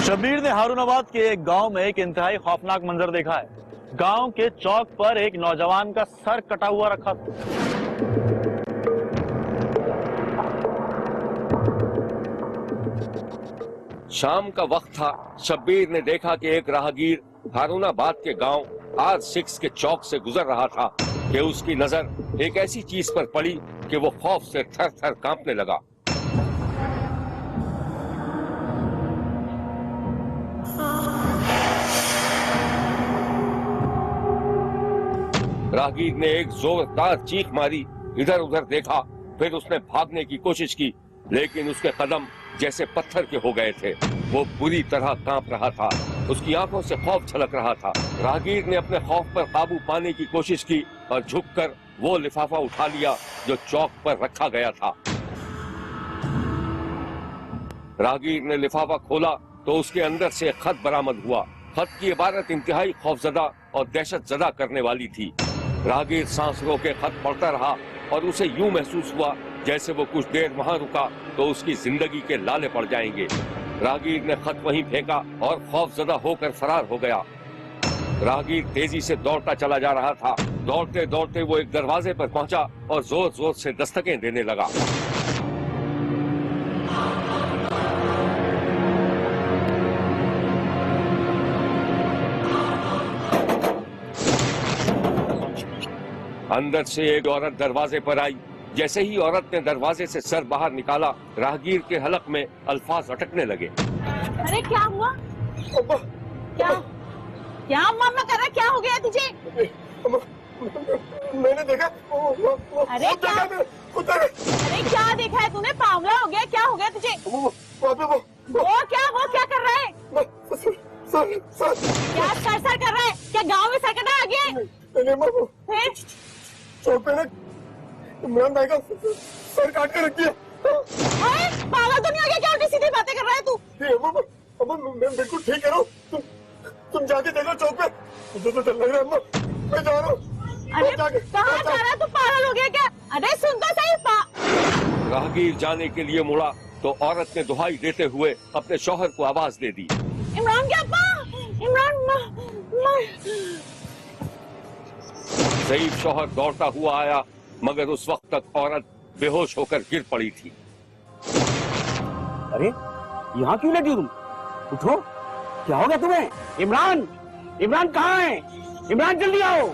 शब्बीर ने हारूनाबाद के एक गांव में एक इंतहाई खौफनाक मंजर देखा है। गांव के चौक पर एक नौजवान का सर कटा हुआ रखा था। शाम का वक्त था। शब्बीर ने देखा कि एक राहगीर हारूनाबाद के गांव R6 के चौक से गुजर रहा था कि उसकी नजर एक ऐसी चीज पर पड़ी कि वो खौफ से थर थर कांपने लगा। राहगीर ने एक जोरदार चीख मारी, इधर उधर देखा, फिर उसने भागने की कोशिश की, लेकिन उसके कदम जैसे पत्थर के हो गए थे। वो बुरी तरह कांप रहा था, उसकी आंखों से खौफ छलक रहा था। राहगीर ने अपने खौफ पर काबू पाने की कोशिश की और झुककर वो लिफाफा उठा लिया जो चौक पर रखा गया था। राहगीर ने लिफाफा खोला तो उसके अंदर से एक खत बरामद हुआ। खत की इबारत इंतहाई खौफजदा और दहशतजदा करने वाली थी। राहगीर सांस रोके खत पढ़ता रहा और उसे यूं महसूस हुआ जैसे वो कुछ देर वहां रुका तो उसकी जिंदगी के लाले पड़ जाएंगे। राहगीर ने खत वहीं फेंका और खौफजदा होकर फरार हो गया। राहगीर तेजी से दौड़ता चला जा रहा था। दौड़ते दौड़ते वो एक दरवाजे पर पहुंचा और जोर जोर से दस्तकें देने लगा। अंदर से एक औरत दरवाजे पर आई। जैसे ही औरत ने दरवाजे से सर बाहर निकाला, राहगीर के हलक में अल्फाज अटकने लगे। अरे क्या हुआ? क्या क्या मामा कर रहा? क्या हो गया तुझे? मैंने देखा। अरे क्या? अरे क्या देखा है तूने? पावला हो गया? क्या हो गया तुझे? वो क्या कर रहा है? क्या सर कर रहा है? क्या गाँव में सरकटा आ गया? चौक पे ना इमरान भाई का सर काट के रख दिया। पागल तो नहीं हो गया क्या? उल्टी सीधी बातें कर रहा है तू? मैं बिल्कुल ठीक कह रहा हूँ। तुम जाके देखो चौक पे। मुझे तो डर लग रहा है। मैं जा रहा हूँ। अरे कहाँ जा रहा है तू? पागल हो गया क्या? अरे सुन तो सही। राहगीर जाने के लिए मुड़ा तो औरत ने दुहाई देते हुए अपने शौहर को आवाज दे दी। इमरान क्या अब्बा? इमरान ज़ईफ शौहर दौड़ता हुआ आया, मगर उस वक्त तक औरत बेहोश होकर गिर पड़ी थी। अरे यहाँ क्यों लगी तुम? उठो, क्या हो गया तुम्हें? इमरान कहाँ है? इमरान जल्दी आओ।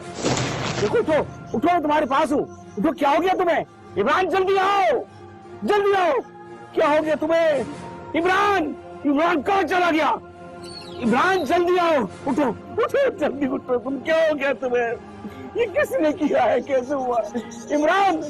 देखो उठो तुम्हारे पास हूँ। उठो, क्या हो गया तुम्हें? इमरान जल्दी आओ। क्या हो गया तुम्हें? इमरान कहाँ चला गया? इमरान जल्दी आओ। उठो जल्दी उठो। तुम क्या हो गया तुम्हें? ये किसने किया है? कैसे हुआ? इमरान।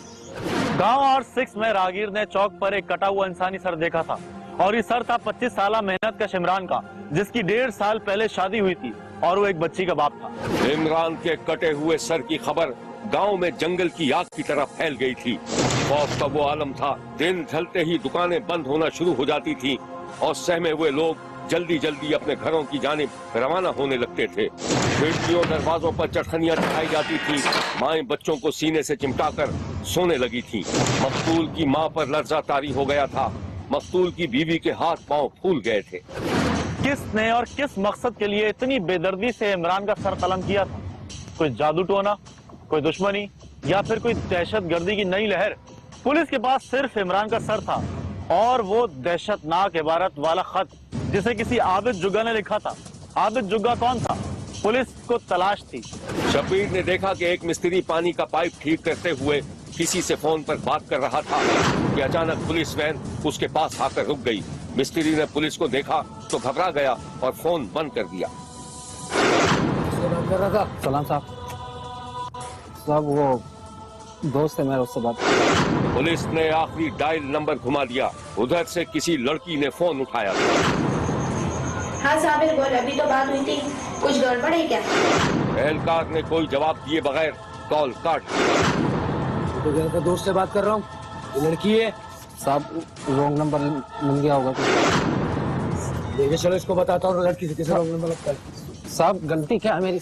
गांव R6 में राहगीर ने चौक पर एक कटा हुआ इंसानी सर देखा था और ये सर था 25 साल मेहनत का इमरान का, जिसकी 1.5 साल पहले शादी हुई थी और वो एक बच्ची का बाप था। इमरान के कटे हुए सर की खबर गांव में जंगल की आग की तरह फैल गई थी। खौफ का वो आलम था। दिन ढलते ही दुकानें बंद होना शुरू हो जाती थी और सहमे हुए लोग जल्दी जल्दी अपने घरों की जानिब रवाना होने लगते थे। खिड़कियों दरवाजों पर चटखनियां चढ़ाई जाती थी। माएं बच्चों को सीने से चिमटाकर सोने लगी थीं। मकतूल की मां पर लर्जा तारी हो गया था। मकतूल की बीवी के हाथ पांव फूल गए थे। किसने और किस मकसद के लिए इतनी बेदर्दी से इमरान का सर कलम किया था? कोई जादू टोना, कोई दुश्मनी या फिर कोई दहशतगर्दी की नई लहर? पुलिस के पास सिर्फ इमरान का सर था और वो दहशतनाक इबारत वाला खत जिसे किसी आबिद जुग्गा ने लिखा था। आबिद जुग्गा कौन था? पुलिस को तलाश थी। शब्बीर ने देखा कि एक मिस्त्री पानी का पाइप ठीक करते हुए किसी से फोन पर बात कर रहा था कि अचानक पुलिस वैन उसके पास आकर रुक गई। मिस्त्री ने पुलिस को देखा तो घबरा गया और फोन बंद कर दिया। सलाम साहब, वो दोस्त है मेरा, उससे बात। पुलिस ने आखिरी डायल नंबर घुमा दिया। उधर से किसी लड़की ने फोन उठाया। हाँ साबिर बोल, अभी तो बात हुई थी, कुछ गड़बड़ है क्या? एहलकार ने कोई जवाब दिए बगैर कॉल काट दिया। तो दोस्त से बात कर रहा हूँ, लड़की है साहब। रॉन्ग नंबर मिल गया होगा कुछ। देखिए चलो इसको बताता हूँ लड़की से किसी रॉन्ग नंबर लगता है। साहब गलती क्या है मेरी?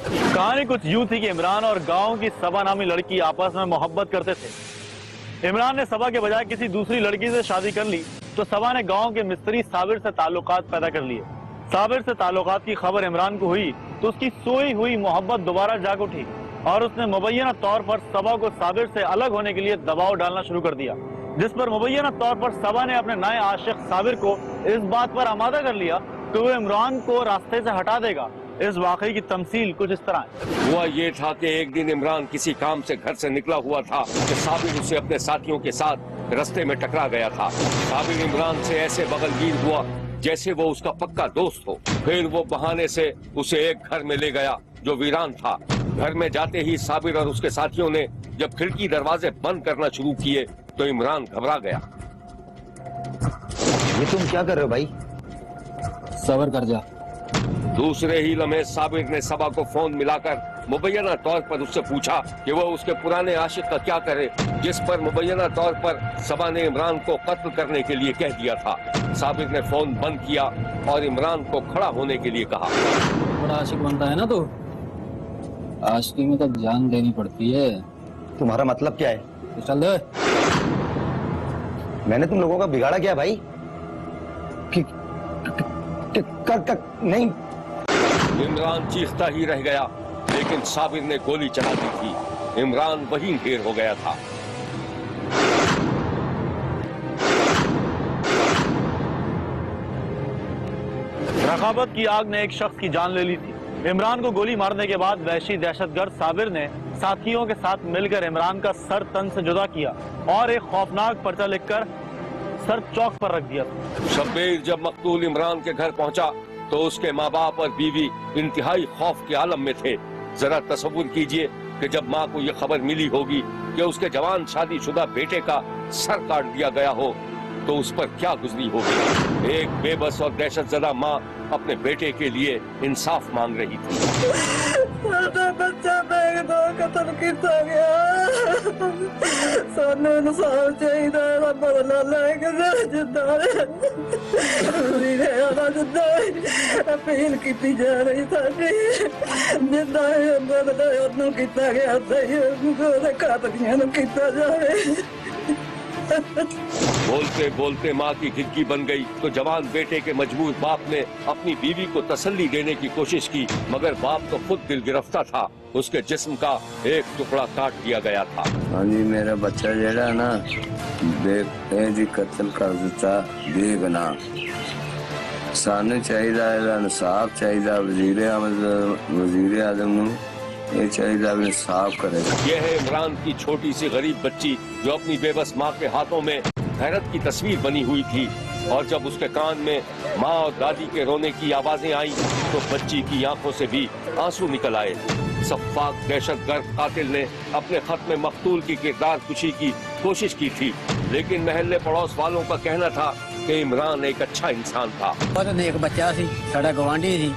कहानी कुछ यूं थी कि इमरान और गांव की सबा नामी लड़की आपस में मोहब्बत करते थे। इमरान ने सबा के बजाय किसी दूसरी लड़की से शादी कर ली तो सबा ने गांव के मिस्त्री साबिर से ताल्लुकात पैदा कर लिए। साबिर से ताल्लुकात की खबर इमरान को हुई तो उसकी सोई हुई मोहब्बत दोबारा जाग उठी और उसने मुबैना तौर पर सबा को साबिर से अलग होने के लिए दबाव डालना शुरू कर दिया, जिस पर मुबैना तौर पर सबा ने अपने नए आशिक साबिर को इस बात पर आमादा कर लिया कि वो इमरान को रास्ते से हटा देगा। इस वाकई की तमसील कुछ इस तरह है। हुआ ये था कि एक दिन इमरान किसी काम से घर से निकला हुआ था कि साबिर उसे अपने साथियों के साथ रास्ते में टकरा गया था। साबिर इमरान से ऐसे बगलगीर हुआ जैसे वो उसका पक्का दोस्त हो। फिर वो बहाने से उसे एक घर में ले गया जो वीरान था। घर में जाते ही साबिर और उसके साथियों ने जब खिड़की दरवाजे बंद करना शुरू किए तो इमरान घबरा गया। ये तुम क्या कर रहे हो भाई? सब्र कर जा। दूसरे ही लम्हे साबिर ने सबा को फोन मिलाकर मुबैना तौर पर उससे पूछा कि वो उसके पुराने आशिक का क्या करे, जिस पर मुबैना तौर पर सबा ने इमरान को कत्ल करने के लिए कह दिया था। साबिर ने फोन बंद किया और इमरान को खड़ा होने के लिए कहा। बड़ा आशिक बनता है ना तू, आशिकी में तो जान देनी पड़ती है। तुम्हारा मतलब क्या है? तो चल दे। मैंने तुम लोगों का बिगाड़ा क्या भाई? नहीं। इमरान चीखता ही रह गया, लेकिन साबिर ने गोली चला दी थी। इमरान वहीं ढेर हो गया था। रकाबत की आग ने एक शख्स की जान ले ली थी। इमरान को गोली मारने के बाद वहशी दहशतगर्द साबिर ने साथियों के साथ मिलकर इमरान का सर तन से जुदा किया और एक खौफनाक पर्चा लिखकर सर चौक पर रख दिया। शब्बीर जब मकतूल इमरान के घर पहुंचा तो उसके माँ बाप और बीवी इंतहाई खौफ के आलम में थे। जरा तसव्वुर कीजिए कि जब माँ को यह खबर मिली होगी कि उसके जवान शादीशुदा बेटे का सर काट दिया गया हो तो उस पर क्या गुजरी होगी। एक बेबस और दहशतजदा माँ अपने बेटे के लिए इंसाफ मांग रही थी। बच्चा कत्ल किया गया, सानू इंसाफ चाहिए, बदला लेके अपील की जा रही साडी, जिदा बदला किया गया कातलियां किया जाए। बोलते बोलते माँ की खिड़की बन गई तो जवान बेटे के मजबूर बाप ने अपनी बीवी को तसल्ली देने की कोशिश की, मगर बाप तो खुद दिल गिरफ्तार था। उसके जिस्म का एक टुकड़ा काट दिया गया था। हाँ जी, मेरा बच्चा जेड़ा ना जी कत्ल कर दिता बेगुना। सानू चाहिए इंसाफ चाहिए। वजीर आजम नू ये चाहिए इंसाफ करे। यह है इमरान की छोटी सी गरीब बच्ची जो अपनी बेबस माँ के हाथों में हैरत की तस्वीर बनी हुई थी, और जब उसके कान में माँ और दादी के रोने की आवाजें आई तो बच्ची की आंखों से भी आंसू निकल आए। सफाक दहशतगर्द कातिल ने अपने खत में मकतूल की किरदार कुशी की कोशिश की थी, लेकिन महल्ले पड़ोस वालों का कहना था कि इमरान एक अच्छा इंसान था। एक बच्चा सी साडा गवांढी सी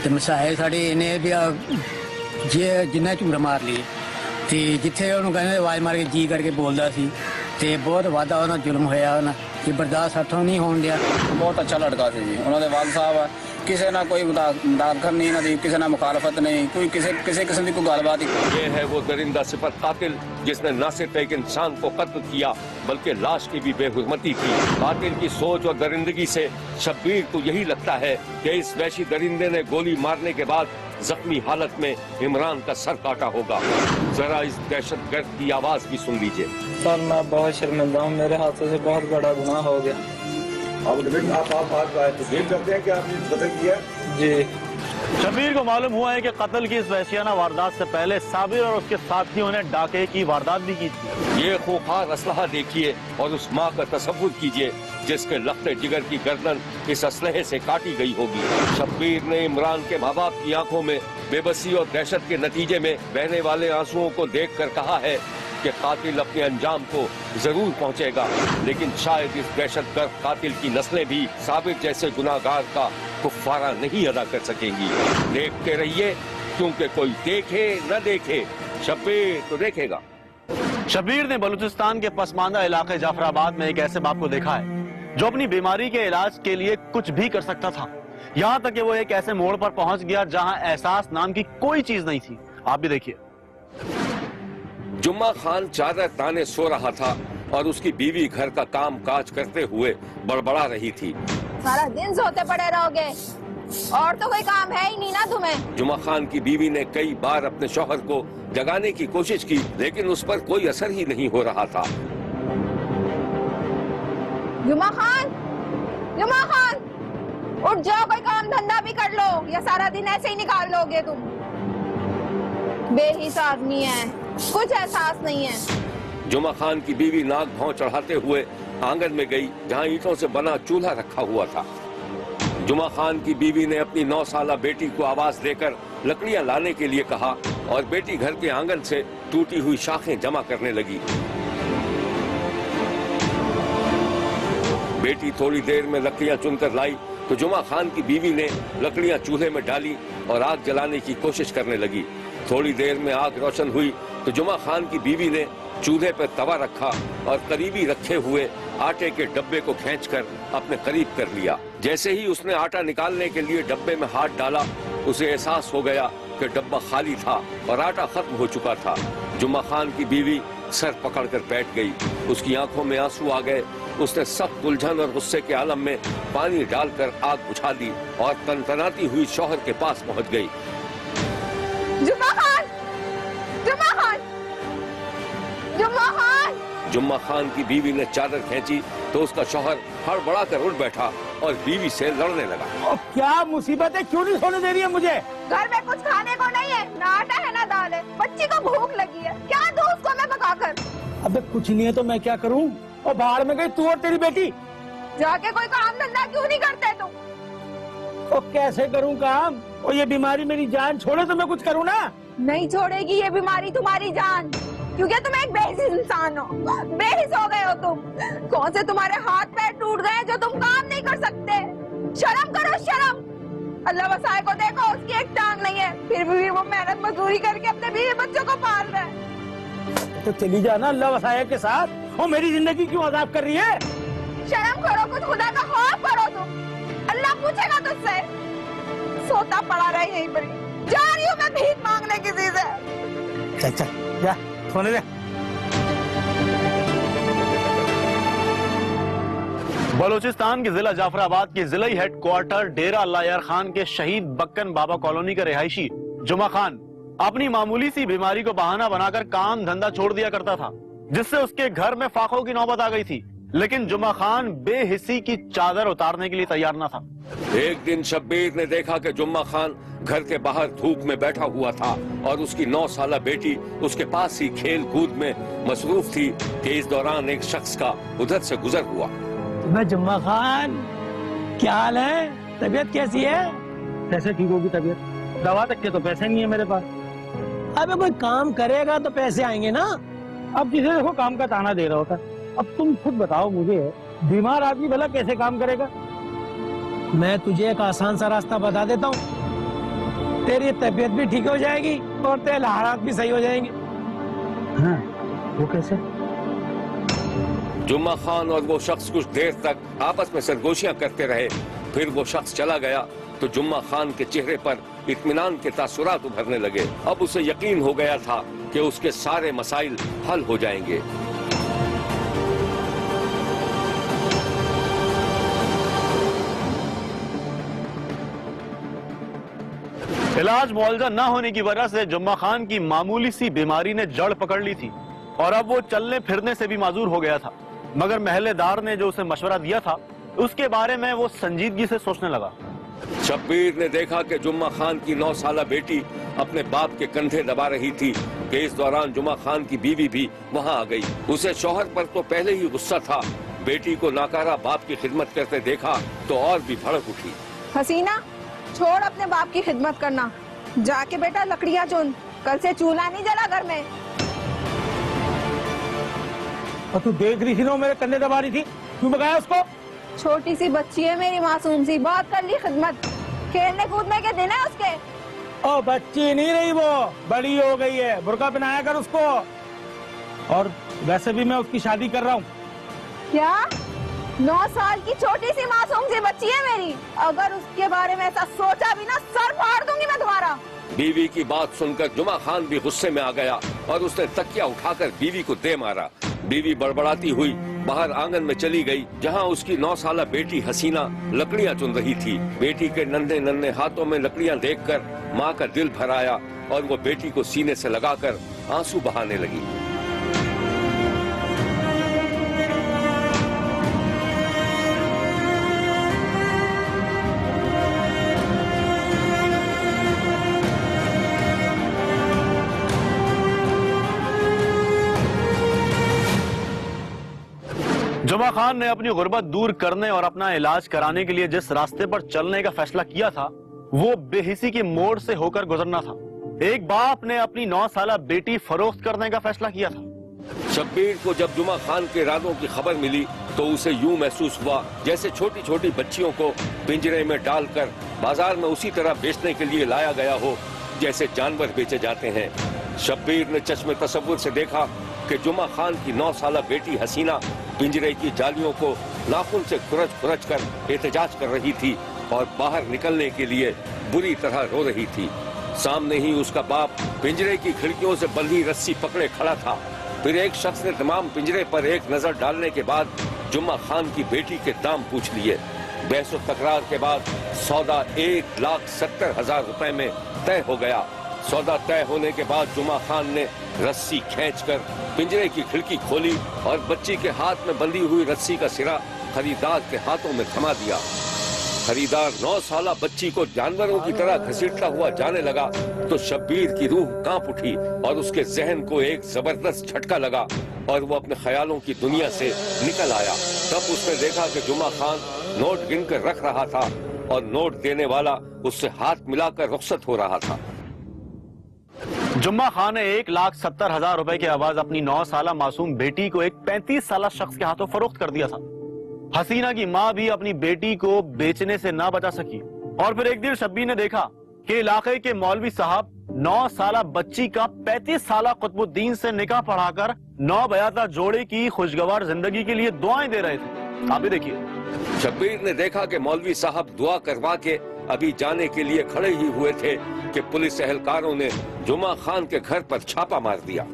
ते मसाए साडे इने भी जे जिन्ना झूठ मार लिए ते जिथे ਉਹਨੂੰ ਕਹਿੰਦੇ ਆਵਾਜ਼ ਮਾਰ ਕੇ ਜੀ ਕਰਕੇ ਬੋਲਦਾ ਸੀ ਤੇ ਬਹੁਤ ਵਾਦਾ ਉਹਨਾਂ ਜ਼ੁਲਮ ਹੋਇਆ ਉਹਨਾਂ ਕਿ ਬਰਦਾਸ਼ਤ ਹੱਥੋਂ ਨਹੀਂ ਹੋਣ ਦਿਆ। ਬਹੁਤ ਅੱਛਾ ਲੜਕਾ ਸੀ ਜੀ। ਉਹਨਾਂ ਦੇ ਵਾਲ ਸਾਹਿਬ ਕਿਸੇ ਨਾਲ ਕੋਈ ਮੁਦਾਖਲਤ ਨਹੀਂ, ਨਾ ਦੀ ਕਿਸੇ ਨਾਲ मुखालफत नहीं, कोई किसी किस्म की कोई गलबात नहीं। ये है वो दरिंदा सिफत कातिल जिसने न सिर्फ एक इंसान को कत्ल किया बल्कि लाश की भी बेहुरमती की। कातिल की सोच और दरिंदगी से शब्बीर को यही लगता है कि इस वैशी दरिंदे ने गोली मारने के बाद जख्मी हालत में इमरान का सर काटा होगा। जरा इस दहशतगर्द की आवाज भी सुन लीजिए। सर मैं बहुत शर्मिंदा हूँ, मेरे हाथों से बहुत बड़ा गुनाह हो गया। आप तस्लीम करते हैं कि आपने कत्ल किया? जी। शब्बीर को मालूम हुआ है कि कत्ल की इस वहशियाना वारदात से पहले साबिर और उसके साथियों ने डाके की वारदात भी की थी। ये खूंखार असलहा देखिए और उस माँ का तसव्वुर कीजिए जिसके लख्ते जिगर की गर्दन इस असलहे से काटी गई होगी। शब्बीर ने इमरान के माँ बाप की आंखों में बेबसी और दहशत के नतीजे में बहने वाले आंसुओं को देखकर कहा है कि कातिल अपने अंजाम को जरूर पहुंचेगा, लेकिन शायद इस दहशतगर्द कातिल की नस्लें भी साबिर जैसे गुनाहगार का कुफ्फारा नहीं अदा कर सकेंगी। देखते रहिए, क्योंकि कोई देखे न देखे शब्बीर तो देखेगा। शब्बीर ने बलूचिस्तान के पसमानदा इलाके जाफराबाद में एक ऐसे बाप को देखा है जो अपनी बीमारी के इलाज के लिए कुछ भी कर सकता था। यहाँ तक कि वो एक ऐसे मोड़ पर पहुंच गया जहाँ एहसास नाम की कोई चीज नहीं थी। आप भी देखिए। जुम्मा खान चादर ताने सो रहा था और उसकी बीवी घर का काम काज करते हुए बड़बड़ा रही थी। सारा दिन सोते पड़े रहोगे और तो कोई काम है ही नहीं ना तुम्हें। जुमा खान की बीवी ने कई बार अपने शौहर को जगाने की कोशिश की, लेकिन उस पर कोई असर ही नहीं हो रहा था। जुमा खान, जुमा खान, उठ जाओ, कोई काम धंधा भी कर लो या सारा दिन ऐसे ही निकाल लोगे तुम। बेहिस आदमी है, कुछ एहसास नहीं है। जुमा खान की बीवी नाक भौं चढ़ाते हुए आंगन में गई, जहां ईंटों से बना चूल्हा रखा हुआ था। जुमा खान की बीवी ने अपनी 9 साला बेटी को आवाज देकर लकड़ियां लाने के लिए कहा और बेटी घर के आंगन से टूटी हुई शाखें जमा करने लगी। बेटी थोड़ी देर में लकड़ियां चुनकर लाई तो जुमा खान की बीवी ने लकड़ियां चूल्हे में डाली और आग जलाने की कोशिश करने लगी। थोड़ी देर में आग रोशन हुई तो जुमा खान की बीवी ने चूल्हे पर तवा रखा और करीबी रखे हुए आटे के डब्बे को खींचकर अपने करीब कर लिया। जैसे ही उसने आटा निकालने के लिए डब्बे में हाथ डाला, उसे एहसास हो गया कि डब्बा खाली था और आटा खत्म हो चुका था। जुम्मा खान की बीवी सर पकड़कर बैठ गई, उसकी आंखों में आंसू आ गए। उसने सख्त उलझन और गुस्से के आलम में पानी डालकर आग बुझा दी और तनतनाती हुई शौहर के पास पहुंच गई। जुम्मा खान, जुम्मा खान, जुम्मा खान। जुम्मा खान की बीवी ने चादर खींची तो उसका शौहर हड़बड़ाकर उठ बैठा और बीवी से लड़ने लगा। क्या मुसीबत है, क्यों नहीं सोने दे रही है मुझे? घर में कुछ खाने को नहीं है, ना आटा है ना दाल है, बच्ची को भूख लगी है, क्या दूं उसको मैं पकाकर? अबे कुछ नहीं है तो मैं क्या करूं? और बाहर में गई तू और तेरी बेटी। जाके कोई काम धंधा क्यों नहीं करते तुम? तो कैसे करूं काम? और ये बीमारी मेरी जान छोड़े तो मैं कुछ करूं ना। नहीं छोड़ेगी ये बीमारी तुम्हारी जान, क्योंकि तुम एक बेहिस इंसान हो, बेहिस हो गए हो तुम। कौन से तुम्हारे हाथ पैर टूट गए जो तुम काम नहीं कर सकते? शर्म करो शर्म। अल्लाह वसाए को देखो, उसकी एक टांग नहीं है, फिर भी वो मेहनत मजदूरी करके अपने बीवी बच्चों को पाल रहा है। तो चली जाना अल्लाह वसाया के साथ, और मेरी जिंदगी क्यों अजाब कर रही है? शर्म करो, कुछ खुदा का खौफ करो तुम। अल्लाह पूछेगा तुझसे। सोता पड़ा रहे यहीं पर। जा रही हूँ मैं भीख मांगने किसी से। चल चल जा सोने दे। बलूचिस्तान के जिला जाफराबाद के जिला हेडक्वार्टर डेरा अल्लाह यार खान के शहीद बक्कन बाबा कॉलोनी का रिहायशी जुमा खान अपनी मामूली सी बीमारी को बहाना बनाकर काम धंधा छोड़ दिया करता था, जिससे उसके घर में फाकों की नौबत आ गई थी। लेकिन जुमा खान बेहिस्सी की चादर उतारने के लिए तैयार न था। एक दिन शब्बीर ने देखा कि जुम्मा खान घर के बाहर धूप में बैठा हुआ था और उसकी 9 साला बेटी उसके पास ही खेल कूद में मसरूफ थी कि इस दौरान एक शख्स का उधर से गुजर हुआ। मैं जुम्मा खान, क्या हाल है? तबीयत कैसी है? कैसे ठीक होगी तबीयत? दवा तक के तो पैसे नहीं है मेरे पास। अबे कोई काम करेगा तो पैसे आएंगे ना। अब जिसे देखो काम का ताना दे रहा होता। अब तुम खुद बताओ मुझे, बीमार आदमी भला कैसे काम करेगा? मैं तुझे एक आसान सा रास्ता बता देता हूँ, तेरी तबीयत भी ठीक हो जाएगी और तेरे हालात भी सही हो जाएंगे। हाँ, वो कैसे? जुम्मा खान और वो शख्स कुछ देर तक आपस में सरगोशियां करते रहे। फिर वो शख्स चला गया तो जुम्मा खान के चेहरे पर इत्मीनान के तासुरात उभरने लगे। अब उसे यकीन हो गया था कि उसके सारे मसाइल हल हो जाएंगे। इलाज मुआवजा न होने की वजह से जुम्मा खान की मामूली सी बीमारी ने जड़ पकड़ ली थी और अब वो चलने फिरने से भी माजूर हो गया था। मगर महल्लेदार ने जो उसे मशवरा दिया था, उसके बारे में वो संजीदगी से सोचने लगा। शब्बीर ने देखा कि जुम्मा खान की 9 साला बेटी अपने बाप के कंधे दबा रही थी कि इस दौरान जुम्मा खान की बीवी भी वहां आ गई। उसे शौहर पर तो पहले ही गुस्सा था, बेटी को नाकारा बाप की खिदमत करते देखा तो और भी भड़क उठी। हसीना, छोड़ अपने बाप की खिदमत करना, जाके बेटा लकड़ियां चुन, कल से चूल्हा नहीं जला घर में। और तू देख रही थी ना मेरे कंधे दबा रही थी, क्यों भगाया उसको? छोटी सी बच्ची है मेरी मासूम सी, बहुत कर ली खिदमत, खेलने कूदने के दिन है उसके। ओ बच्ची नहीं रही, वो बड़ी हो गई है, बुर्का पहनाया कर उसको। और वैसे भी मैं उसकी शादी कर रहा हूँ। क्या? 9 साल की छोटी सी मासूम सी बच्ची है मेरी, अगर उसके बारे में ऐसा सोचा भी ना, सर फाड़ दूंगी मैं तुम्हारा। बीवी की बात सुनकर जुमा खान भी गुस्से में आ गया और उसने तकिया उठाकर बीवी को दे मारा। बीवी बड़बड़ाती हुई बाहर आंगन में चली गई, जहां उसकी 9 साला बेटी हसीना लकड़ियां चुन रही थी। बेटी के नन्हे नन्हे हाथों में लकड़ियां देखकर माँ का दिल भर आया और वो बेटी को सीने से लगाकर आंसू बहाने लगी। जुमा खान ने अपनी गुर्बत दूर करने और अपना इलाज कराने के लिए जिस रास्ते पर चलने का फैसला किया था, वो बेहिसी की मोड़ से होकर गुजरना था। एक बाप ने अपनी 9 साला बेटी फरोख्त करने का फैसला किया था। शब्बीर को जब जुमा खान के इरादों की खबर मिली तो उसे यूं महसूस हुआ जैसे छोटी छोटी बच्चियों को पिंजरे में डालकर बाजार में उसी तरह बेचने के लिए लाया गया हो जैसे जानवर बेचे जाते हैं। शब्बीर ने चश्मे तसव्वुर से देखा कि जुमा खान की 9 साला बेटी हसीना पिंजरे की जालियों को नाखून से खुरच कर एहतजाज कर रही थी और बाहर निकलने के लिए बुरी तरह रो रही थी। सामने ही उसका बाप पिंजरे की खिड़कियों से बंधी रस्सी पकड़े खड़ा था। फिर एक शख्स ने तमाम पिंजरे पर एक नजर डालने के बाद जुम्मा खान की बेटी के दाम पूछ लिए। बहस और तकरार के बाद सौदा 1,70,000 रुपए में तय हो गया। सौदा तय होने के बाद जुम्मा खान ने रस्सी खींचकर पिंजरे की खिड़की खोली और बच्ची के हाथ में बंधी हुई रस्सी का सिरा खरीदार के हाथों में थमा दिया। खरीदार 9 साला बच्ची को जानवरों की तरह घसीटता हुआ जाने लगा तो शब्बीर की रूह कांप उठी और उसके जहन को एक जबरदस्त झटका लगा और वो अपने ख्यालों की दुनिया से निकल आया। तब उसने देखा कि जुम्मा खान नोट गिनकर रख रहा था और नोट देने वाला उससे हाथ मिलाकर रुखसत हो रहा था। जुम्मा खान ने 1,70,000 रुपए के आवाज अपनी 9 साला मासूम बेटी को एक 35 साला शख्स के हाथों फरोख्त कर दिया था। हसीना की माँ भी अपनी बेटी को बेचने से ना बचा सकी और फिर एक दिन शब्बीर ने देखा कि इलाके के मौलवी साहब 9 साला बच्ची का 35 साला कुतुबुद्दीन से निकाह पढ़ाकर 9 बयाता जोड़े की खुशगवार जिंदगी के लिए दुआएं दे रहे थे। आप भी देखिए। शब्बीर ने देखा कि मौलवी साहब दुआ करवा के अभी जाने के लिए खड़े ही हुए थे कि पुलिस एहलकारों ने जुम्मा खान के घर पर छापा मार दिया।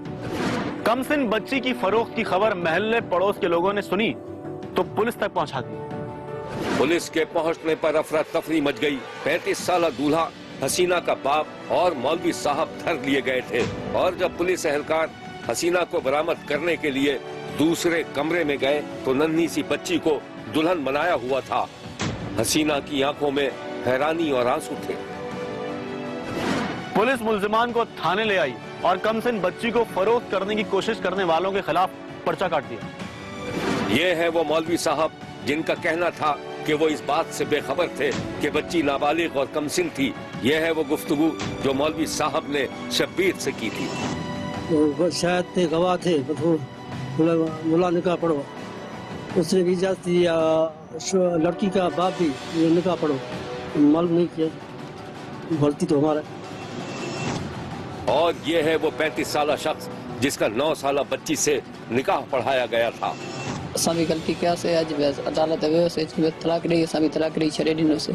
कमसिन बच्ची की फरोख्त की खबर महल्ले पड़ोस के लोगों ने सुनी तो पुलिस तक पहुंचा दी। पुलिस के पहुंचने पर अफरा तफरी मच गई। 35 साला दूल्हा, हसीना का बाप और मौलवी साहब धर लिए गए थे और जब पुलिस एहलकार हसीना को बरामद करने के लिए दूसरे कमरे में गए तो नन्ही सी बच्ची को दुल्हन बनाया हुआ था। हसीना की आंखों में हैरानी और आंसू थे। पुलिस मुल्जिमान को थाने ले आई और कमसिन बच्ची को फरोख्त करने की कोशिश करने वालों के खिलाफ पर्चा काट दिया। ये है वो मौलवी साहब जिनका कहना था कि वो इस बात से बेखबर थे कि बच्ची नाबालिग और कमसिन थी। ये है वो गुफ्तगू जो मौलवी साहब ने शब्बीर से की थी। वो शायद थे गवाह थे, मुला निकाह पढ़ो, उसने भी इजाजत दिया। लड़की का बाप भी निकाह पढ़ो, मालूम नहीं किया, गलती तो हमारा। और ये है वो 35 साला शख्स जिसका 9 साला बच्ची से निकाह पढ़ाया गया था। असां गलती कयासीं। अॼु अदालत वियोसीं, तलाक ॾेई असां बि तलाक ॾेई छॾे ॾिनोसीं।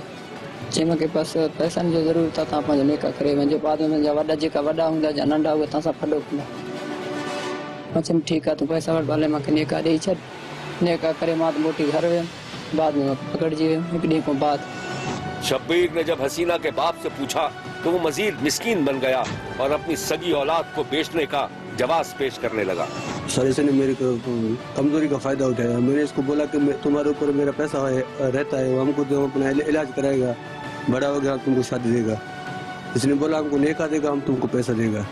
चई मूंखे बसि पैसनि जो ज़रूरत आहे, तव्हां पंहिंजो निकाह करे वञो। बाद में मुंहिंजा वॾा जेका वॾा हूंदा या नंढा उहे तव्हां सां फॾो कंदा। मां चयुमि ठीकु आहे, तूं पैसा वटि भले मूंखे निकाह ॾेई छॾ। निकाह करे मां मोटी घर वियुमि। बाद में पकड़जी वियुमि 1 ॾींहं खां बाद। शब्बीर ने जब हसीना के बाप से पूछा तो वो मजीद मिस्कीन बन गया और अपनी सगी औलाद को बेचने का जवाब पेश करने लगा। सर इसने मेरी कमजोरी का फायदा उठाया। मैंने इसको बोला कि तुम्हारे ऊपर मेरा पैसा रहता है, वो हमको जो अपना इलाज कराएगा, बड़ा हो गया तुमको शादी देगा। इसने बोला हमको नेका देगा, हम तुमको पैसा देगा।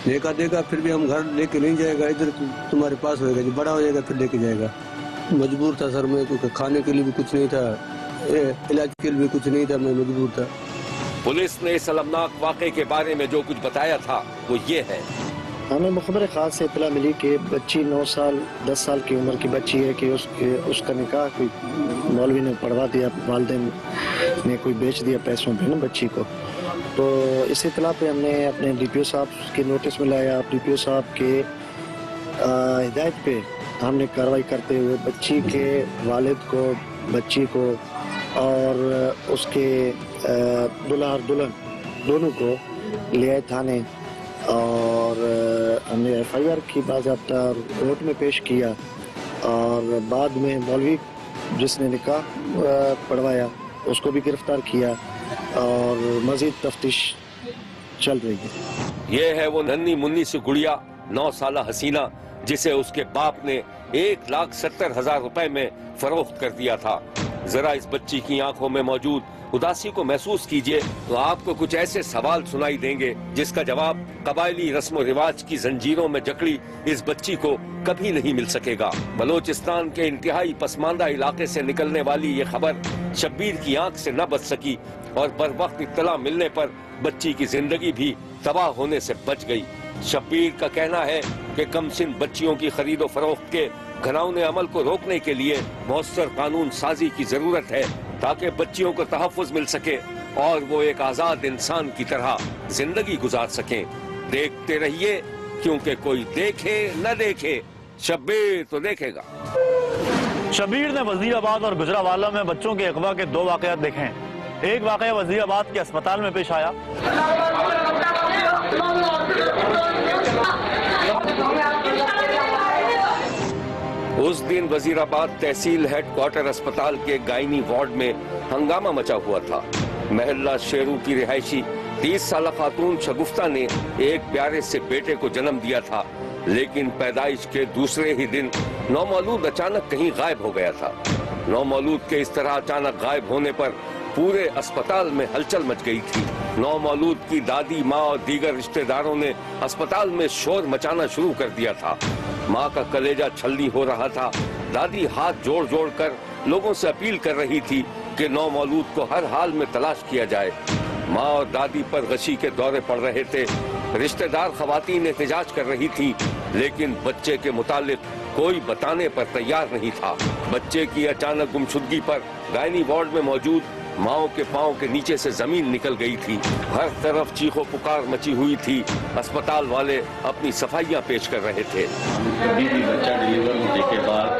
नेका देगा फिर भी हम घर लेके नहीं जाएगा, इधर तुम्हारे पास होएगा, जब बड़ा हो जाएगा फिर लेके जाएगा। मजबूर था सर मैं, क्योंकि खाने के लिए भी कुछ नहीं था, इलाज के लिए भी कुछ नहीं था, मैं मजबूर था। पुलिस ने इस अलमनाक वाक़े के बारे में जो कुछ बताया था वो ये है। हमें मुखबर खास से इतला मिली कि बच्ची 9 साल 10 साल की उम्र की बच्ची है कि उसका निकाह कोई मौलवी ने पढ़वा दिया, वालिदैन ने कोई बेच दिया पैसों पे ना बच्ची को। तो इस इतला पे हमने अपने DPO साहब के नोटिस में लाया। DPO साहब के हिदायत पे हमने कार्रवाई करते हुए बच्ची के वालिद को, बच्ची को और उसके दुल्हा और दुल्हन दोनों को ले आए थाने और हमने FIR की बाज़ाब्ता कोर्ट में पेश किया और बाद में मौलवी जिसने निकाह पढ़वाया उसको भी गिरफ्तार किया और मजीद तफ्तीश चल रही है। ये है वो नन्ही मुन्नी सी गुड़िया 9 साल हसीना जिसे उसके बाप ने 1,70,000 रुपए में फरोख्त कर दिया था। जरा इस बच्ची की आंखों में मौजूद उदासी को महसूस कीजिए तो आपको कुछ ऐसे सवाल सुनाई देंगे जिसका जवाब कबायली रस्म और रिवाज की जंजीरों में जकड़ी इस बच्ची को कभी नहीं मिल सकेगा। बलोचिस्तान के इंतहाई पसमानदा इलाके से निकलने वाली ये खबर शब्बीर की आंख से न बच सकी और बर वक्त इत्तला मिलने पर बच्ची की जिंदगी भी तबाह होने से बच गई। शब्बीर का कहना है कि कमसिन बच्चियों की खरीदो फरोख्त के घिनौने अमल को रोकने के लिए मौसर कानून साजी की जरूरत है ताकि बच्चियों को तहफ़्फ़ुज़ मिल सके और वो एक आजाद इंसान की तरह जिंदगी गुजार सकें। देखते रहिए क्योंकि कोई देखे न देखे शब्बीर तो देखेगा। शब्बीर ने वजीराबाद और गुजरावाला में बच्चों के अगवा के 2 वाकयात देखे हैं। एक वाकया वजीराबाद के अस्पताल में पेश आया। उस दिन वजीराबाद तहसील हेडक्वार्टर अस्पताल के गायनी वार्ड में हंगामा मचा हुआ था। महल्ला शेरू की रिहायशी 30 साल खातून शगुफ्ता ने एक प्यारे से बेटे को जन्म दिया था, लेकिन पैदाइश के दूसरे ही दिन नौमौलूद अचानक कहीं गायब हो गया था। नौमौलूद के इस तरह अचानक गायब होने पर पूरे अस्पताल में हलचल मच गई थी। नौमौलूद की दादी, माँ और दीगर रिश्तेदारों ने अस्पताल में शोर मचाना शुरू कर दिया था। माँ का कलेजा छलनी हो रहा था। दादी हाथ जोड़ जोड़ कर लोगों से अपील कर रही थी कि नौमौलूद को हर हाल में तलाश किया जाए। माँ और दादी पर गशी के दौरे पड़ रहे थे। रिश्तेदार खवातीन एहतजाज कर रही थी, लेकिन बच्चे के मुतालिक कोई बताने पर तैयार नहीं था। बच्चे की अचानक गुमशुदगी पर गायनी वार्ड में मौजूद माओ के पांव के नीचे से जमीन निकल गई थी। हर तरफ चीखों पुकार मची हुई थी। अस्पताल वाले अपनी सफाइयां पेश कर रहे थे। कभी भी बच्चा डिलीवर होने के बाद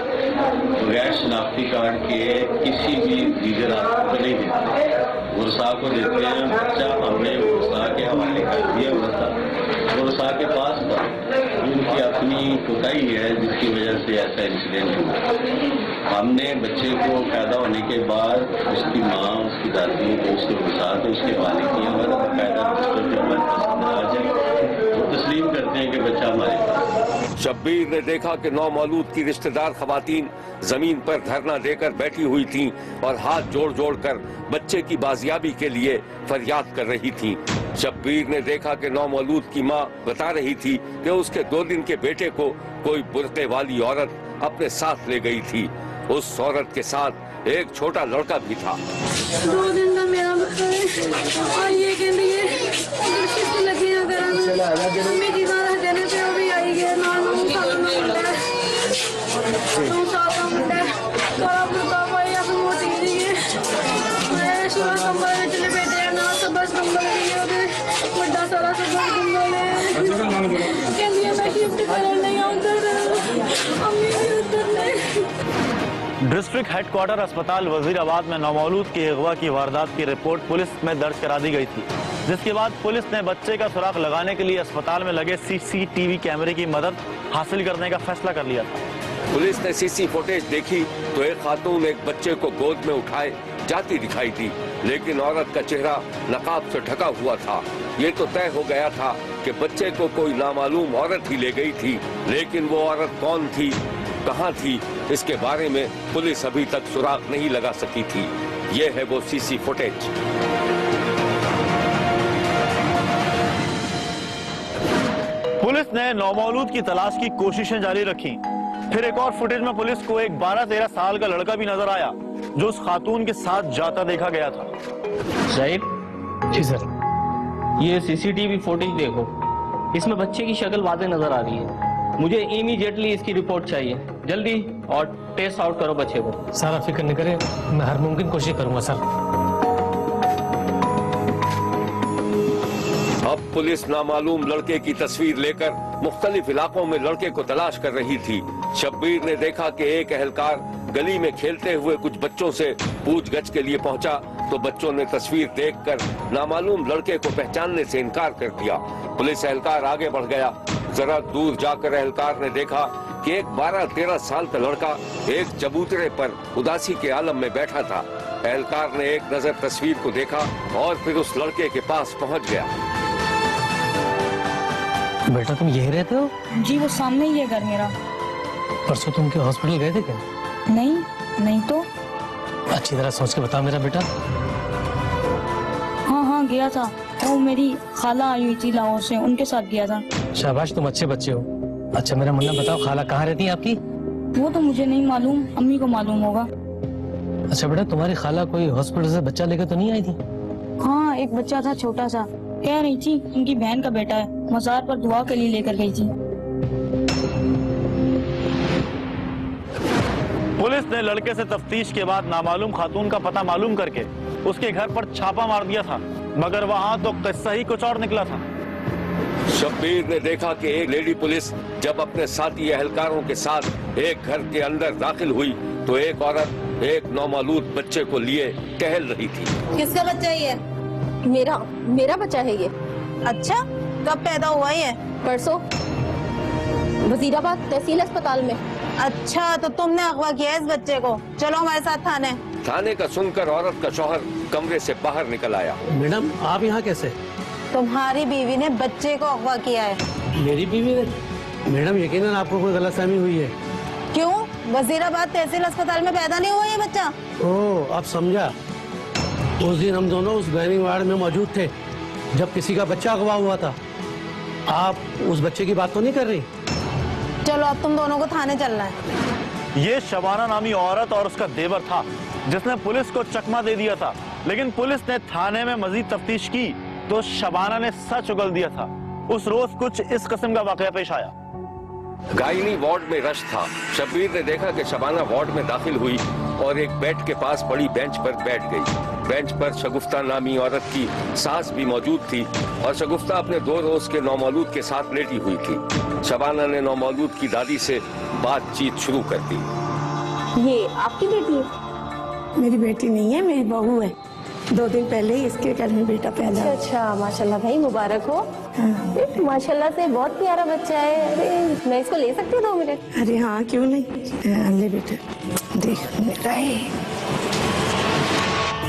गैर शनाख्ती कार्ड के किसी भी लीडर आपको नहीं देते, गुरसा को देते हैं। बच्चा हमने गुरसा के हवाले कर दिया हुआ था, गुरसा के पास था। उनकी अपनी कोताही है जिसकी वजह से ऐसा इंसिडेंट हुआ। हमने बच्चे को पैदा होने के बाद उसकी माँ, उसकी दादी, उसके गुरसा उसके हवाले किया हुआ था। बाकायदा हमारे पास आ जाए तो तस्लीम करते हैं कि बच्चा हमारे पास। शब्बीर ने देखा कि नौमौलूद की रिश्तेदार खवातीन जमीन पर धरना देकर बैठी हुई थीं और हाथ जोड़ जोड़ कर बच्चे की बाजियाबी के लिए फरियाद कर रही थीं। शब्बीर ने देखा कि नौमौलूद की माँ बता रही थी कि उसके 2 दिन के बेटे को कोई बुर्के वाली औरत अपने साथ ले गई थी। उस औरत के साथ एक छोटा लड़का भी था। 2 दिन का मेरा बच्चा है और ये कहती है लगी मेरी बात देने पे अभी आई गए ना तो आप बताओ भाई आप मोटी नहीं है। मैं सुबह कंबल में चले बैठे हैं ना, तो बस कंबल नहीं होते बड़ा सारा सब कंबल है। कहती है मैं शिफ्ट कर नहीं आऊँ उधर अम्मी भी उधर नहीं। डिस्ट्रिक्ट हेडक्वार्टर अस्पताल वजीराबाद में नौमौलूद की अगवा की वारदात की रिपोर्ट पुलिस में दर्ज करा दी गई थी, जिसके बाद पुलिस ने बच्चे का सुराग लगाने के लिए अस्पताल में लगे CCTV कैमरे की मदद हासिल करने का फैसला कर लिया था। पुलिस ने CC फुटेज देखी तो एक खातून एक बच्चे को गोद में उठाए जाती दिखाई दी, लेकिन औरत का चेहरा नकाब से ढका हुआ था। ये तो तय हो गया था कि बच्चे को कोई नामालूम औरत ही ले गई थी, लेकिन वो औरत कौन थी, कहाँ थी, इसके बारे में पुलिस अभी तक सुराग नहीं लगा सकी थी। ये है वो CC फुटेज। पुलिस ने नौमौलूद की तलाश की कोशिशें जारी रखी। फिर एक और फुटेज में पुलिस को एक 12-13 साल का लड़का भी नजर आया जो उस खातून के साथ जाता देखा गया था। साहिब जी सर, ये CCTV फुटेज देखो, इसमें बच्चे की शक्ल वाज़ेह नजर आ रही है। मुझे इमीडिएटली इसकी रिपोर्ट चाहिए, जल्दी, और टेस्ट आउट करो बच्चे को। सर आप फिक्र नहीं करें, मैं हर मुमकिन कोशिश करूंगा सर। अब पुलिस नामालूम लड़के की तस्वीर लेकर मुख्तलिफ इलाकों में लड़के को तलाश कर रही थी। शब्बीर ने देखा कि एक एहलकार गली में खेलते हुए कुछ बच्चों से पूछगछ के लिए पहुंचा तो बच्चों ने तस्वीर देखकर नामालूम लड़के को पहचानने से इनकार कर दिया। पुलिस एहलकार आगे बढ़ गया। जरा दूर जाकर एहलकार ने देखा कि एक 12-13 साल का लड़का एक चबूतरे पर उदासी के आलम में बैठा था। एहलकार ने एक नजर तस्वीर को देखा और फिर उस लड़के के पास पहुंच गया। बेटा तुम यही रहते हो? जी वो सामने ही है घर मेरा। परसों तुम के हॉस्पिटल गए थे क्या? नहीं तो। अच्छी तरह सोच के बता मेरा बेटा। हाँ गया था, वो मेरी खाला आई हुई थी लाहौर से, उनके साथ गया था। शाबाश तुम अच्छे बच्चे हो। अच्छा मेरा मुन्ना बताओ खाला कहाँ रहती है आपकी? वो तो मुझे नहीं मालूम, अम्मी को मालूम होगा। अच्छा बेटा तुम्हारी खाला कोई हॉस्पिटल से बच्चा लेकर तो नहीं आई थी? हाँ एक बच्चा था छोटा सा, कह रही थी उनकी बहन का बेटा है, मजार पर दुआ के लिए लेकर गई थी। पुलिस ने लड़के से तफ्तीश के बाद नामालूम खातून का पता मालूम करके उसके घर पर छापा मार दिया था, मगर वहाँ तो किस्सा ही कुछ और निकला था। शब्बीर ने देखा कि एक लेडी पुलिस जब अपने साथी एहलकारों के साथ एक घर के अंदर दाखिल हुई तो एक औरत एक नौमालूद बच्चे को लिए टहल रही थी। किसका बच्चा है ये? मेरा बच्चा है ये। अच्छा कब पैदा हुआ ये? परसों वजीराबाद तहसील अस्पताल में। अच्छा तो तुमने अगवा किया इस बच्चे को, चलो हमारे साथ थाने। थाने का सुनकर औरत का शौहर कमरे से बाहर निकल आया। मैडम आप यहाँ कैसे? तुम्हारी बीवी ने बच्चे को अगवा किया है। मेरी बीवी ने? मैडम यकीनन आपको कोई गलतफहमी हुई है। क्यों? वजीराबाद तहसील अस्पताल में पैदा नहीं हुआ ये बच्चा? ओह अब समझा। उस दिन हम दोनों उस गैनिंग वार्ड में मौजूद थे जब किसी का बच्चा अगवा हुआ था। आप उस बच्चे की बात तो नहीं कर रही? चलो अब तुम दोनों को थाने चलना है। ये शबाना नामी औरत और उसका देवर था जिसने पुलिस को चकमा दे दिया था, लेकिन पुलिस ने थाने में मजीद तफ्तीश की तो शबाना ने सच उगल दिया था। उस रोज कुछ इस किस्म का वाकया पेश आया। गायनी वार्ड में रश था। शब्बीर ने देखा कि शबाना वार्ड में दाखिल हुई और एक बेड के पास पड़ी बेंच पर बैठ गई। बेंच पर शगुफ्ता नामी औरत की सास भी मौजूद थी और शगुफ्ता अपने 2 रोज के नौमौलूद के साथ लेटी हुई थी। शबाना ने नौमौलूद की दादी से बातचीत शुरू कर दी। ये आपकी बेटी है? मेरी बेटी नहीं है, मेरी बहू है। 2 दिन पहले ही इसके घर में बेटा पैदा हुआ। अच्छा माशाल्लाह भाई, मुबारक हो। माशाल्लाह से बहुत प्यारा बच्चा है। अरे मैं इसको ले सकती हूँ 2 मिनट? अरे हाँ क्यों नहीं, ले बेटा देख बेटा है,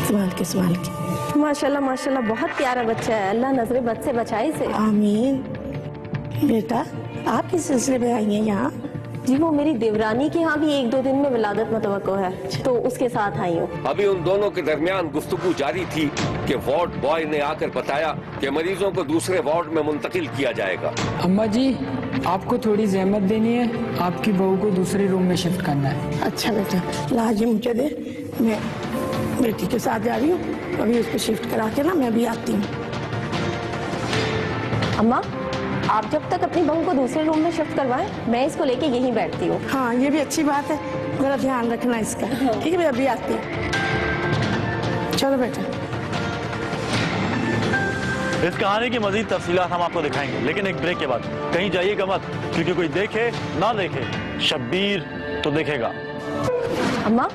संभाल के। माशाल्लाह बहुत प्यारा बच्चा है। अल्लाह नजरे बद से बचाए इसे। आमीन। बेटा आप किस सिलसिले में आई हैं यहाँ? जी वो मेरी देवरानी के यहाँ भी 1-2 दिन में विलादत मुतवक्को है तो उसके साथ आई हूँ। अभी उन दोनों के दरमियान गुफ्तगू जारी थी कि वार्ड बॉय ने आकर बताया कि मरीजों को दूसरे वार्ड में मुंतकिल किया जाएगा। अम्मा जी आपको थोड़ी जहमत देनी है, आपकी बहू को दूसरे रूम में शिफ्ट करना है। अच्छा बेटा लाजी मुझे दे, मैं बेटी के साथ जा रही हूँ, अभी उसको शिफ्ट करा के ना मैं भी आती हूँ। अम्मा आप जब तक अपनी बहू को दूसरे रूम में शिफ्ट करवाएं, मैं इसको लेके यहीं बैठती हूँ। हाँ ये भी अच्छी बात है, मेरा ध्यान रखना इसका। ठीक है मैं अभी आती हूँ। चलो बेटा। इस कहानी की मजीद तफसीलात हम आपको दिखाएंगे, लेकिन एक ब्रेक के बाद। कहीं जाइएगा मत, क्योंकि कोई देखे ना देखे शब्बीर तो देखेगा। अम्मा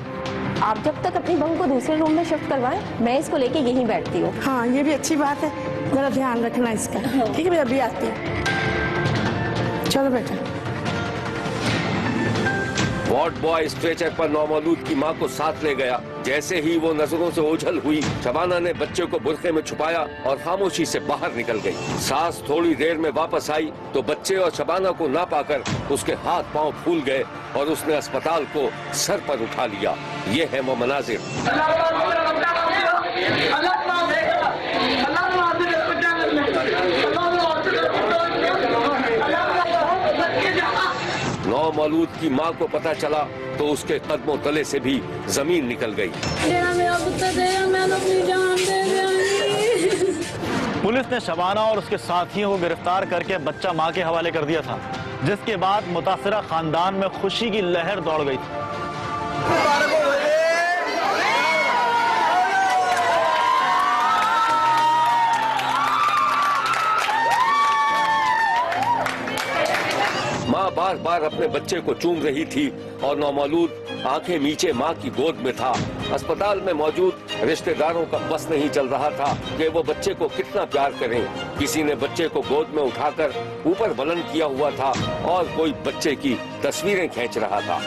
आप जब तक अपनी बहू को दूसरे रूम में शिफ्ट करवाएं, मैं इसको लेके यहीं बैठती हूँ। हाँ ये भी अच्छी बात है, मेरा ध्यान रखना इसका। ठीक है मैं अभी आती हूँ। चलो बेटा। वार्ड बॉय स्ट्रेचर पर नौमौलूद की मां को साथ ले गया। जैसे ही वो नजरों से ओझल हुई, शबाना ने बच्चे को बुरखे में छुपाया और खामोशी से बाहर निकल गई। सास थोड़ी देर में वापस आई तो बच्चे और शबाना को ना पाकर उसके हाथ पांव फूल गए और उसने अस्पताल को सर पर उठा लिया। ये है वो मनाजिर। नौमौलूद की मां को पता चला तो उसके कदमों तले से भी जमीन निकल गई। पुलिस ने शबाना और उसके साथियों को गिरफ्तार करके बच्चा मां के हवाले कर दिया था, जिसके बाद मुतासिरा खानदान में खुशी की लहर दौड़ गई थी। माँ बार बार अपने बच्चे को चूम रही थी और नौमौलूद आंखें नीचे माँ की गोद में था। अस्पताल में मौजूद रिश्तेदारों का बस नहीं चल रहा था कि वो बच्चे को कितना प्यार करें। किसी ने बच्चे को गोद में उठाकर ऊपर बुलंद किया हुआ था और कोई बच्चे की तस्वीरें खींच रहा था।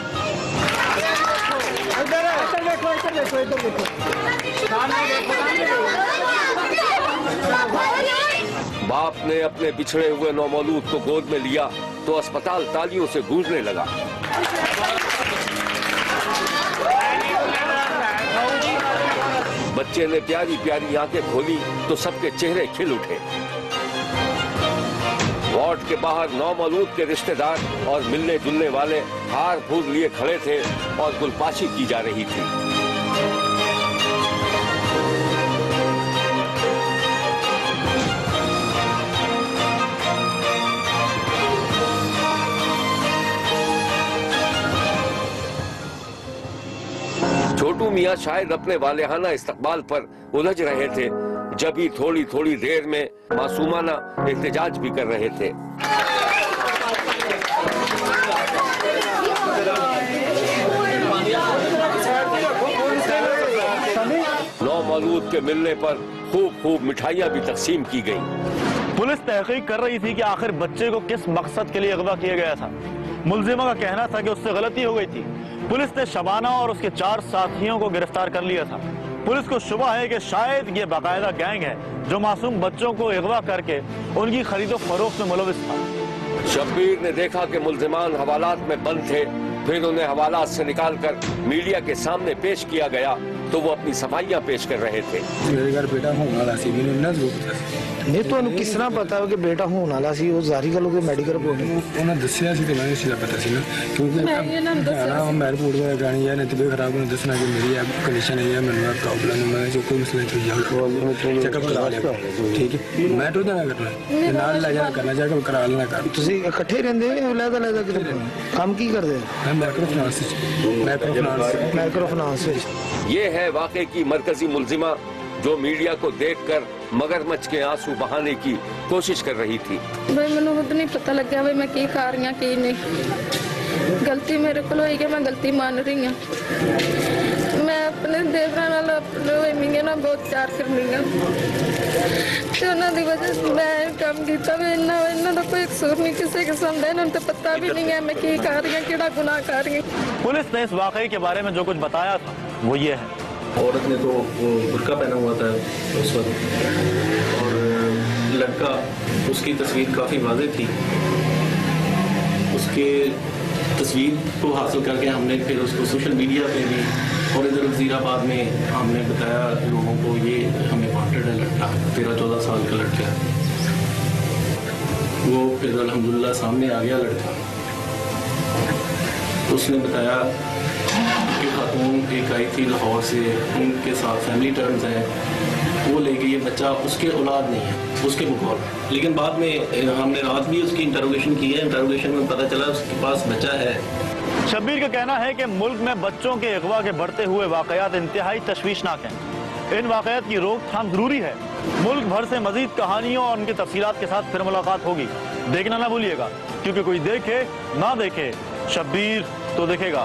बाप ने अपने बिछड़े हुए नौमौलूद को गोद में लिया तो अस्पताल तालियों से गूंजने लगा। बच्चे ने प्यारी प्यारी आंखें खोली तो सबके चेहरे खिल उठे। वार्ड के बाहर नौमौलूद के रिश्तेदार और मिलने जुलने वाले हार फूल लिए खड़े थे और गुलपाशी की जा रही थी। छोटू मियाँ शायद अपने वालेहाना इस्तकबाल पर उलझ रहे थे, जब ही थोड़ी थोड़ी देर में मासूमाना एहतजाज भी कर रहे थे। नौमौलूद के मिलने पर खूब खूब मिठाइयाँ भी तकसीम की गयी। पुलिस तहकीक कर रही थी कि आखिर बच्चे को किस मकसद के लिए अगवा किया गया था। मुलजिमा का कहना था कि उससे गलती हो गई थी। पुलिस ने शबाना और उसके 4 साथियों को गिरफ्तार कर लिया था। पुलिस को शुबा है कि शायद ये बाकायदा गैंग है जो मासूम बच्चों को अगवा करके उनकी खरीदो फरोख्त में मुलविस था। शब्बीर ने देखा कि मुल्जिमान हवालात में बंद थे, फिर उन्हें हवालात से निकालकर मीडिया के सामने पेश किया गया तो वो अपनी सफाइयाँ पेश कर रहे थे। मेरे घर बेटा होने वाला सी भी नहीं तो किस तरह पता हो कि बेटा होने वाला सी वो जारी गल के मेडिकल रिपोर्ट उन्हें दसिया सी तो मैं इसदा पता सी ना क्योंकि ना मैं रिपोर्ट वगैरह करानी है तबीयत खराब होने दसना कि मेरी कंडीशन है मैंने प्रॉब्लम है मैं जो कोई मसला नहीं जाओ चेकअप करा लेगा ठीक है मैं तो ना करना नाल ले जाना करना चेकअप करा लेना कर ਤੁਸੀਂ ਇਕੱਠੇ ਰਹਿੰਦੇ ਹੋ ਜਾਂ ਅਲੱਗ-ਅਲੱਗ ਕਿਤੇ ਕੰਮ ਕੀ ਕਰਦੇ ਹੋ? मैं माइक्रो फाइनेंस ये है वाकई की मरकजी मुलजिमा जो मीडिया को देखकर मगरमच्छ के आंसू बहाने की कोशिश कर रही थी। भाई मैंने खुद नहीं पता लग गया भाई मैं की खा रही हूँ की नहीं। गलती मेरे को हुई कि मैं गलती मान रही हूँ। मैं अपने देवरा नाल अपने मिंगे ना बहुत प्यार करनी है ਤੇ ਉਹਨਾਂ ਦੀ ਵਜ੍ਹਾ से मैं काम किया भी इन्हों का कोई कसूर नहीं किसी किस्म का इन्होंने तो पता भी नहीं है मैं की कर रही हूँ केड़ा गुनाह कर रही हूँ। पुलिस ने इस वाकये के बारे में जो कुछ बताया था वो ये है। औरत ने तो बुर्का पहना हुआ था उस वक्त और लड़का उसकी तस्वीर काफ़ी वाज़ेह थी। उसके तस्वीर को हासिल करके हमने फिर उसको सोशल मीडिया पे भी और इधर वज़ीराबाद में हमने बताया लोगों को ये हमें वांटेड है लड़का 13-14 साल का लड़का। वो फिर अल्हम्दुलिल्लाह सामने आ गया लड़का। उसने बताया कि खातून एक आई थी लाहौर से, उनके साथ फैमिली टर्म्स हैं, वो ले गई ये बच्चा उसके औलाद नहीं है उसके बकौल। लेकिन बाद में हमने रात भी उसकी इंटरोगेशन की है, इंटरोगेशन में पता चला उसके पास बच्चा है। शब्बीर का कहना है कि मुल्क में बच्चों के अगवा के बढ़ते हुए वाकयात इंतहाई तशवीशनाक हैं। इन वाकयात की रोकथाम जरूरी है। मुल्क भर से मजीद कहानियों और उनकी तफसीलात के साथ फिर मुलाकात होगी। देखना ना भूलिएगा क्योंकि कोई देखे ना देखे शब्बीर तो देखेगा।